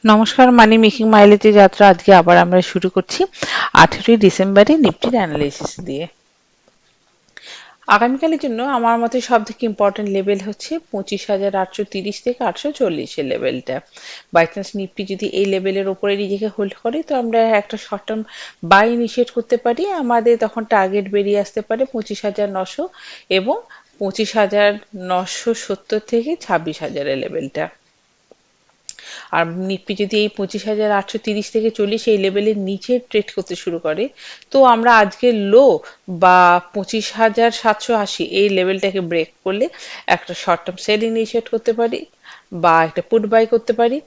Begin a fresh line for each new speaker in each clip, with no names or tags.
নমস্কার, মানি মেকিং মাইলেজে যাত্রা আজকে আবার আমরা শুরু করছি 18ই ডিসেম্বরে নিফটির অ্যানালিসিস দিয়ে। আগামীকালের জন্য আমার মতে সব থেকে ইম্পর্টেন্ট লেভেল হচ্ছে 25,830 থেকে 840 এর লেভেলটা। বাই চান্স নিফটি যদি এই লেভেলের উপরে নিজেকে হোল্ড করে তো আমরা একটা শর্ট টার্ম বাই ইনিশিয়েট করতে পারি। আমাদের তখন টার্গেট বেরিয়ে আসতে পারে 25,900 এবং 25,970 থেকে 26,000 এর লেভেলটা। আর নিফটি যদি এই 25,830 থেকে 40 এই লেভেলের নিচে ট্রেড করতে শুরু করে তো আমরা আজকে লো বা 25,780 এই লেভেলটাকে ব্রেক করলে একটা শর্ট টার্ম সেল ইনিশিয়েট করতে পারি বা একটা পুট বাই করতে পারি।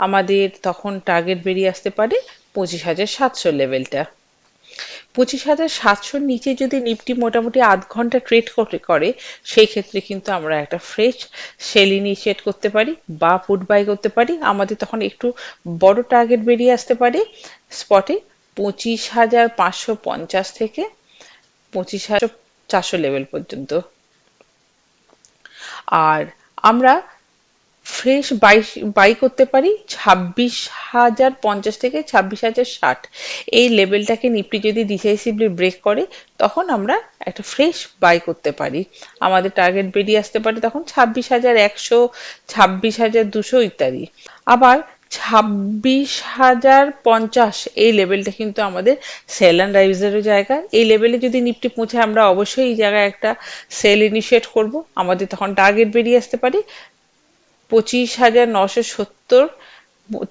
আমাদের তখন টার্গেট বেরিয়ে আসতে পারে 25,700 লেভেলটা। 25,700 নিচে যদি নিফটি মোটামুটি আধ ঘন্টা ট্রেড করে সেই ক্ষেত্রে কিন্তু আমরা একটা ফ্রেশ সেল ইনিশিয়েট করতে পারি বা পুট বাই করতে পারি। আমাদের তখন একটু বড় টার্গেট বেরিয়ে আসতে পারে স্পটে 25,550 থেকে 25,400 লেভেল পর্যন্ত। আর আমরা ফ্রেশ বাই করতে পারি 26,050 থেকে 26,060 এই লেভেলটাকে নিফটি যদি ডিসাইসিভলি ব্রেক করে তখন আমরা একটা ফ্রেশ বাই করতে পারি। আমাদের টার্গেট বেরিয়ে আসতে পারে তখন 26,100, 26,200 ইত্যাদি। আবার 26,050 এই লেভেলটা কিন্তু আমাদের সেল অ্যান্ড রাইজেরও জায়গা। এই লেভেলে যদি নিফটি পৌঁছে আমরা অবশ্যই এই জায়গায় একটা সেল ইনিশিয়েট করব। আমাদের তখন টার্গেট বেরিয়ে আসতে পারে 25,970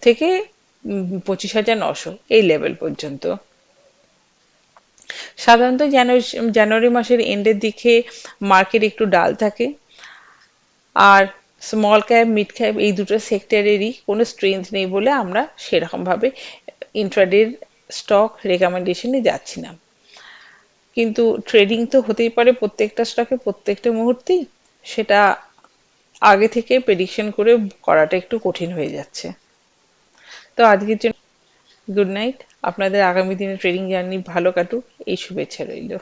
থেকে 25,900 এই লেভেল পর্যন্ত। সাধারণত জানুয়ারি মাসের এন্ডের দিকে মার্কেট একটু ডাল থাকে। আর স্মল ক্যাপ মিড ক্যাপ এই দুটো সেক্টরেরই কোনো স্ট্রেংথ নেই বলে আমরা সেরকম ভাবে ইন্ট্রাডের স্টক রেকমেন্ডেশনে যাচ্ছি না। কিন্তু ট্রেডিং তো হতেই পারে প্রত্যেকটা স্টকে প্রত্যেকটা মুহূর্তেই, সেটা আগে থেকে প্রেডিকশন করে করাটা একটু কঠিন হয়ে যাচ্ছে। তো আজকের জন্য গুড নাইট। আপনাদের আগামী দিনে ট্রেডিং জার্নি ভালো কাটুক এই শুভেচ্ছা রইল।